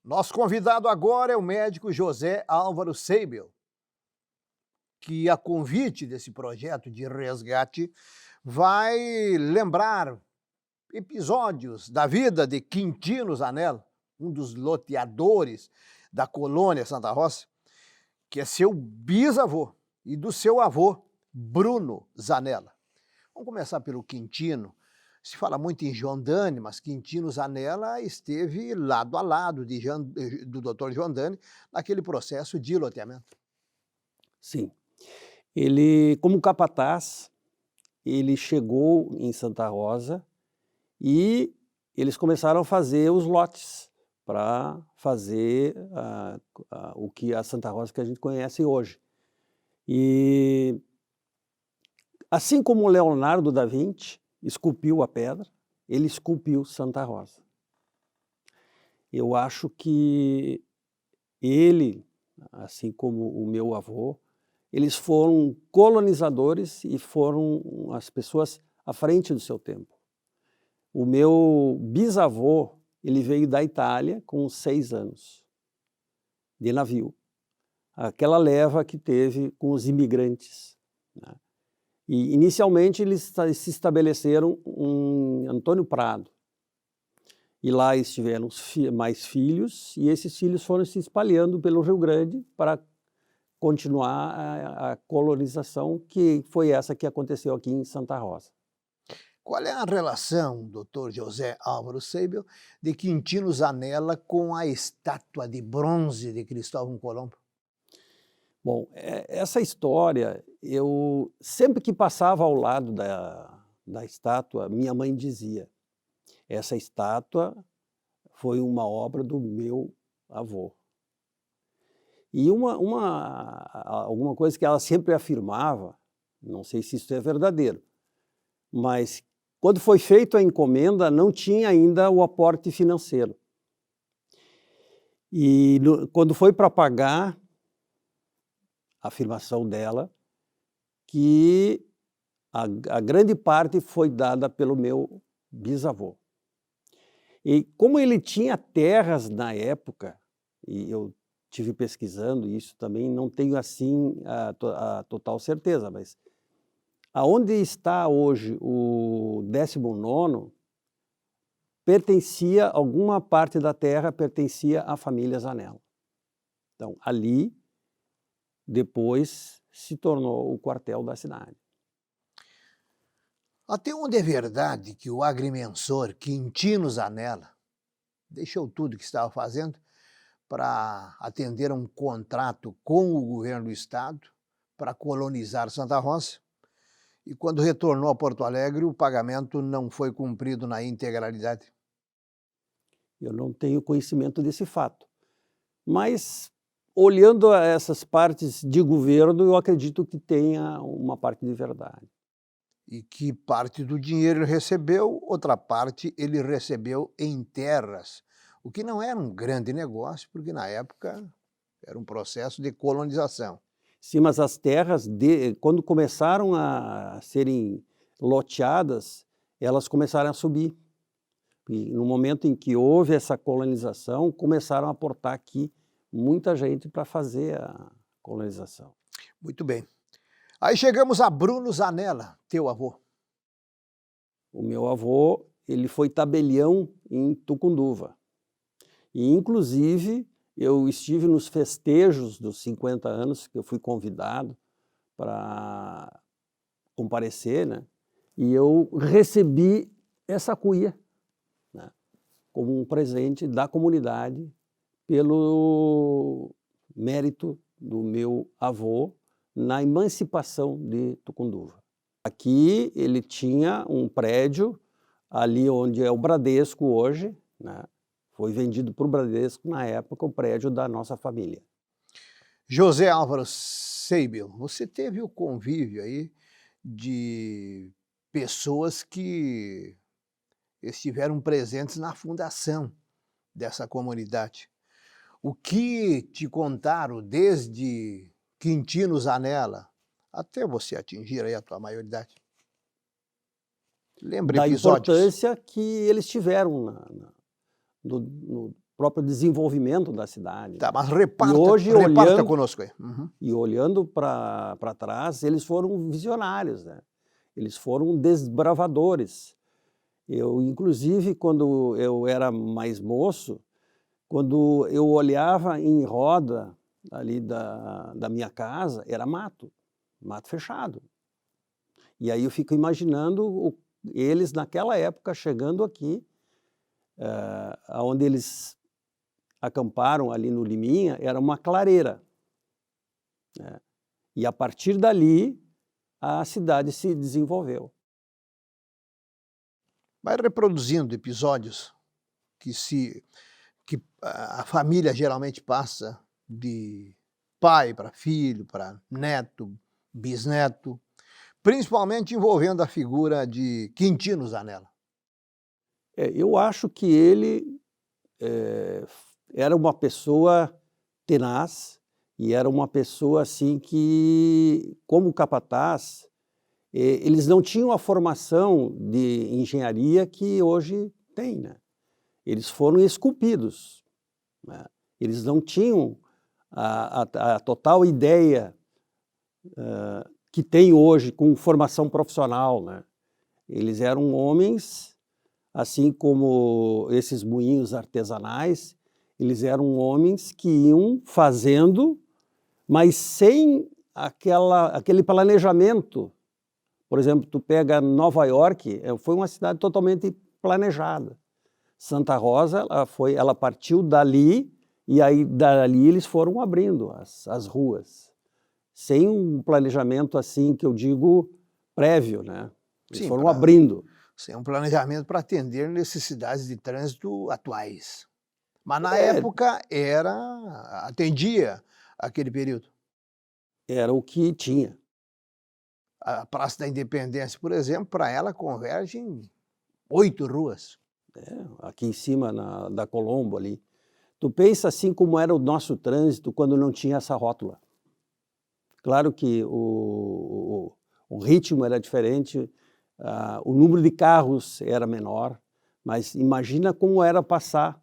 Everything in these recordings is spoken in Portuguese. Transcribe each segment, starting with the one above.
Nosso convidado agora é o médico José Álvaro Seibel, que, a convite desse projeto de resgate, vai lembrar episódios da vida de Quintino Zanella, um dos loteadores da colônia Santa Rosa, que é seu bisavô e do seu avô, Bruno Zanella. Vamos começar pelo Quintino. Se fala muito em João Dani, mas Quintino Zanella esteve lado a lado do Dr. João Dani naquele processo de loteamento. Sim. Ele, como capataz, ele chegou em Santa Rosa e eles começaram a fazer os lotes para fazer o que a Santa Rosa que a gente conhece hoje. E assim como o Leonardo da Vinci esculpiu a pedra, ele esculpiu Santa Rosa. Eu acho que ele, assim como o meu avô, eles foram colonizadores e foram as pessoas à frente do seu tempo. O meu bisavô, ele veio da Itália com 6 anos, de navio. Aquela leva que teve com os imigrantes, né? E inicialmente eles se estabeleceram em Antônio Prado. E lá eles tiveram mais filhos, e esses filhos foram se espalhando pelo Rio Grande para continuar a colonização, que foi essa que aconteceu aqui em Santa Rosa. Qual é a relação, Dr. José Álvaro Seibel, de Quintino Zanella com a estátua de bronze de Cristóvão Colombo? Bom, essa história, eu sempre que passava ao lado da estátua, minha mãe dizia, essa estátua foi uma obra do meu avô. E alguma coisa que ela sempre afirmava, não sei se isso é verdadeiro, mas quando foi feita a encomenda não tinha ainda o aporte financeiro. E quando foi para pagar, a afirmação dela, que a grande parte foi dada pelo meu bisavô. E como ele tinha terras na época, e eu tive pesquisando isso também, não tenho assim a total certeza, mas aonde está hoje o 19º, alguma parte da terra pertencia à família Zanella. Então, ali, depois, se tornou o quartel da cidade. Até onde é verdade que o agrimensor Quintino Zanella deixou tudo que estava fazendo para atender a um contrato com o governo do estado para colonizar Santa Rosa, e quando retornou a Porto Alegre, o pagamento não foi cumprido na integralidade? Eu não tenho conhecimento desse fato, mas olhando essas partes de governo, eu acredito que tenha uma parte de verdade. E que parte do dinheiro ele recebeu, outra parte ele recebeu em terras, o que não era um grande negócio, porque na época era um processo de colonização. Sim, mas as terras, quando começaram a serem loteadas, elas começaram a subir. E no momento em que houve essa colonização, começaram a aportar aqui muita gente para fazer a colonização. Muito bem. Aí chegamos a Bruno Zanella, teu avô. O meu avô, ele foi tabelião em Tucunduva. E, inclusive, eu estive nos festejos dos 50 anos, que eu fui convidado para comparecer, né? E eu recebi essa cuia, né, como um presente da comunidade pelo mérito do meu avô na emancipação de Tucunduva. Aqui ele tinha um prédio, ali onde é o Bradesco hoje, né? Foi vendido para o Bradesco, na época, o prédio da nossa família. José Álvaro Seibel, você teve o convívio aí de pessoas que estiveram presentes na fundação dessa comunidade. O que te contaram desde Quintino Zanella até você atingir aí a tua maioridade? Lembra Da episódios? importância que eles tiveram no próprio desenvolvimento da cidade. Tá, mas hoje, reparta olhando- conosco aí. Uhum. E olhando para trás, eles foram visionários, né? Eles foram desbravadores. Eu, inclusive, quando eu era mais moço, quando eu olhava em roda ali da minha casa, era mato fechado. E aí eu fico imaginando eles naquela época chegando aqui, onde eles acamparam ali no Liminha, era uma clareira, né? E a partir dali a cidade se desenvolveu. Vai reproduzindo episódios que a família geralmente passa de pai para filho, para neto, bisneto, principalmente envolvendo a figura de Quintino Zanella. Eu acho que ele era uma pessoa tenaz e era uma pessoa assim que, como capataz, eles não tinham a formação de engenharia que hoje tem, né? Eles foram esculpidos, né? Eles não tinham a total ideia que tem hoje com formação profissional, né? Eles eram homens, assim como esses moinhos artesanais, eles eram homens que iam fazendo, mas sem aquele planejamento. Por exemplo, tu pega Nova York, foi uma cidade totalmente planejada. Santa Rosa, ela partiu dali, e aí dali eles foram abrindo as ruas, sem um planejamento assim, que eu digo, prévio, né? Eles Sim, foram abrindo. Sem um planejamento para atender necessidades de trânsito atuais. Mas na época atendia aquele período. Era o que tinha. A Praça da Independência, por exemplo, para ela converge em 8 ruas. Aqui em cima da Colombo ali. Tu pensa assim como era o nosso trânsito quando não tinha essa rótula. Claro que o ritmo era diferente, o número de carros era menor, mas imagina como era passar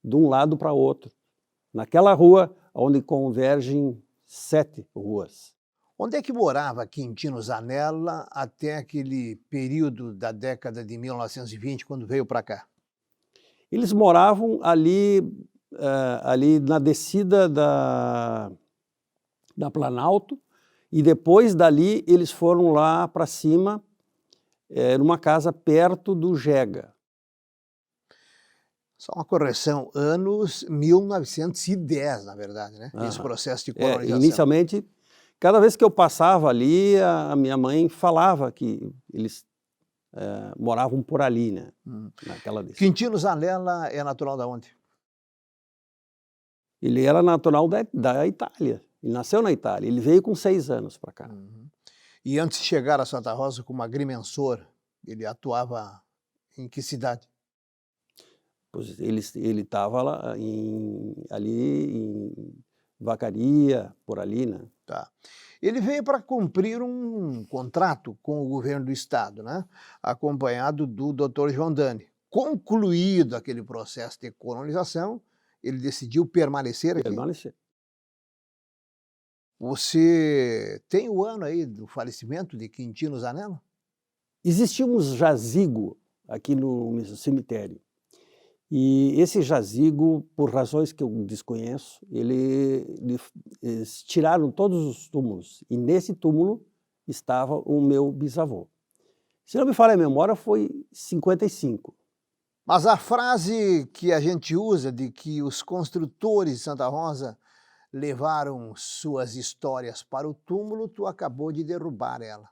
de um lado para outro, naquela rua onde convergem 7 ruas. Onde é que morava Quintino Zanella até aquele período da década de 1920, quando veio para cá? Eles moravam ali na descida da Planalto, e depois dali eles foram lá para cima, numa casa perto do Jega. Só uma correção, anos 1910, na verdade, né? Esse processo de colonização. Inicialmente, cada vez que eu passava ali, a minha mãe falava que eles moravam por ali, né? Naquela descida. Quintino Zanella é natural de onde? Ele era natural da Itália. Ele nasceu na Itália. Ele veio com 6 anos para cá. E antes de chegar a Santa Rosa como agrimensor, ele atuava em que cidade? Pois ele estava lá ali em Vacaria, por ali, né? Tá. Ele veio para cumprir um contrato com o governo do estado, né? Acompanhado do Dr. João Dani. Concluído aquele processo de colonização, ele decidiu permanecer aqui. Permanecer. Você tem o ano aí do falecimento de Quintino Zanella? Existia um jazigo aqui no cemitério. E esse jazigo, por razões que eu desconheço, eles tiraram todos os túmulos. E nesse túmulo estava o meu bisavô. Se não me falha a memória, foi 55. Mas a frase que a gente usa de que os construtores de Santa Rosa levaram suas histórias para o túmulo, tu acabou de derrubar ela.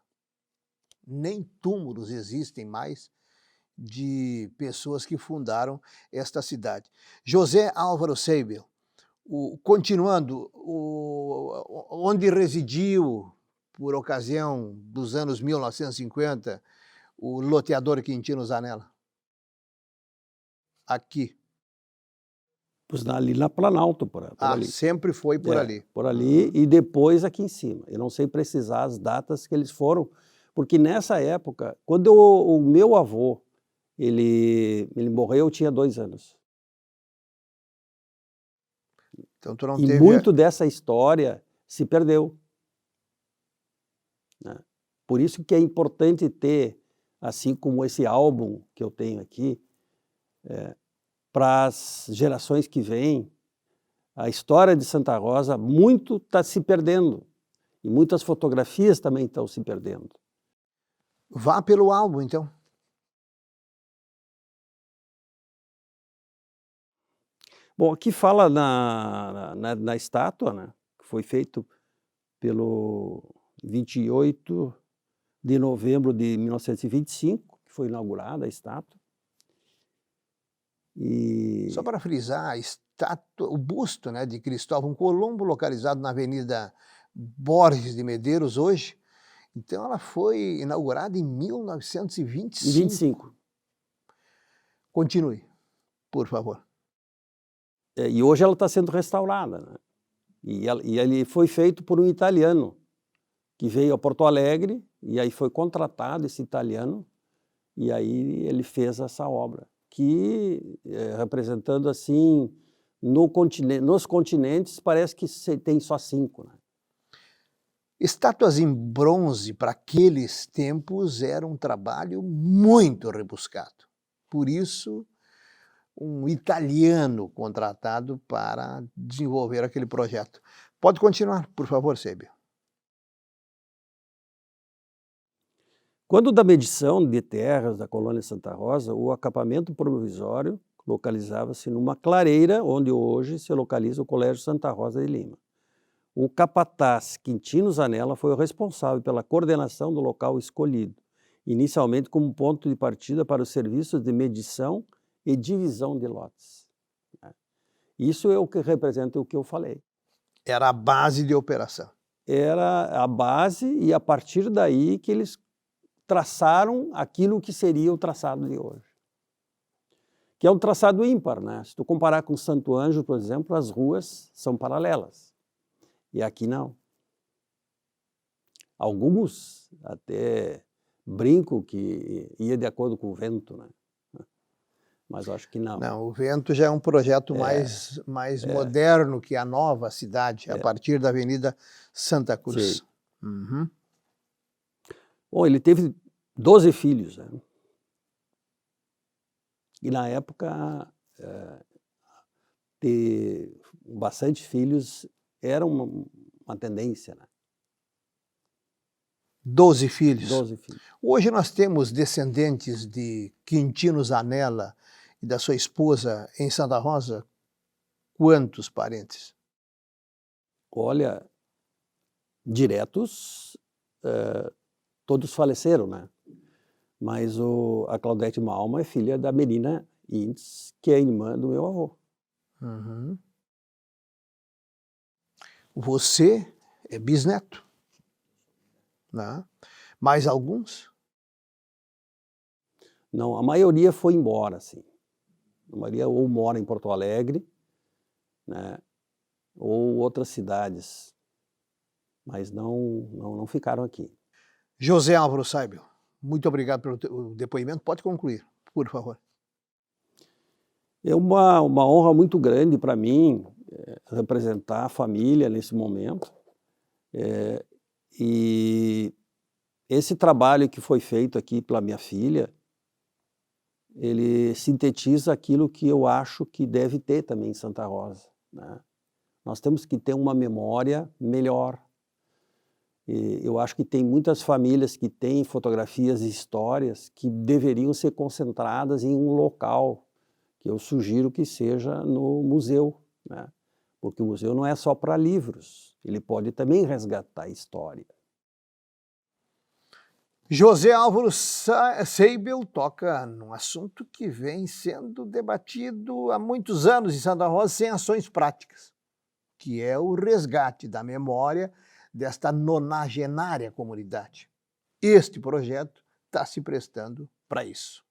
Nem túmulos existem mais de pessoas que fundaram esta cidade. José Álvaro Seibel, continuando, onde residiu, por ocasião dos anos 1950, o loteador Quintino Zanella? Aqui. Pois ali na Planalto, por ali. Sempre foi por ali. Por ali e depois aqui em cima. Eu não sei precisar as datas que eles foram, porque nessa época, quando o meu avô ele morreu, eu tinha 2 anos. Então tu não E teve... muito dessa história se perdeu, né? Por isso que é importante ter, assim como esse álbum que eu tenho aqui, para as gerações que vêm, a história de Santa Rosa muito está se perdendo. E muitas fotografias também estão se perdendo. Vá pelo álbum, então. Bom, aqui fala na estátua, né, que foi feito pelo 28 de novembro de 1925, que foi inaugurada a estátua. E Só para frisar, a estátua, o busto, né, de Cristóvão Colombo, localizado na Avenida Borges de Medeiros hoje, então ela foi inaugurada em em 1925. 25. Continue, por favor. E hoje ela está sendo restaurada, né? E ele foi feito por um italiano que veio a Porto Alegre e aí foi contratado esse italiano e aí ele fez essa obra, que representando assim nos continentes parece que tem só 5, né? Estátuas em bronze para aqueles tempos era um trabalho muito rebuscado. Por isso, um italiano contratado para desenvolver aquele projeto. Pode continuar, por favor, Sébio. Quando da medição de terras da colônia Santa Rosa, o acampamento provisório localizava-se numa clareira onde hoje se localiza o Colégio Santa Rosa de Lima. O capataz Quintino Zanella foi o responsável pela coordenação do local escolhido, inicialmente como ponto de partida para os serviços de medição e divisão de lotes. Isso é o que representa o que eu falei. Era a base de operação. Era a base e a partir daí que eles traçaram aquilo que seria o traçado de hoje. Que é um traçado ímpar, né? Se tu comparar com Santo Ângelo, por exemplo, as ruas são paralelas. E aqui não. Alguns até brincam que ia de acordo com o vento, né? Mas eu acho que não. Não, o Vento já é um projeto mais moderno que a nova cidade, a partir da Avenida Santa Cruz. Sim. Uhum. Bom, ele teve 12 filhos, né? E na época, ter bastante filhos era uma tendência, né? 12 filhos. 12 filhos. Hoje nós temos descendentes de Quintino Zanella e da sua esposa em Santa Rosa. Quantos parentes? Olha, diretos, todos faleceram, né? Mas a Claudete Malma é filha da Melina Indes, que é irmã do meu avô. Uhum. Você é bisneto, né? Mais alguns? Não, a maioria foi embora, assim. A maioria ou mora em Porto Alegre, né? Ou outras cidades, mas não ficaram aqui. José Álvaro Seibel, muito obrigado pelo depoimento. Pode concluir, por favor. É uma honra muito grande para mim representar a família nesse momento. E esse trabalho que foi feito aqui pela minha filha, ele sintetiza aquilo que eu acho que deve ter também em Santa Rosa, né? Nós temos que ter uma memória melhor. E eu acho que tem muitas famílias que têm fotografias e histórias que deveriam ser concentradas em um local, que eu sugiro que seja no museu, né? Porque o museu não é só para livros, ele pode também resgatar a história. José Álvaro Seibel toca num assunto que vem sendo debatido há muitos anos em Santa Rosa sem ações práticas, que é o resgate da memória desta nonagenária comunidade. Este projeto está se prestando para isso.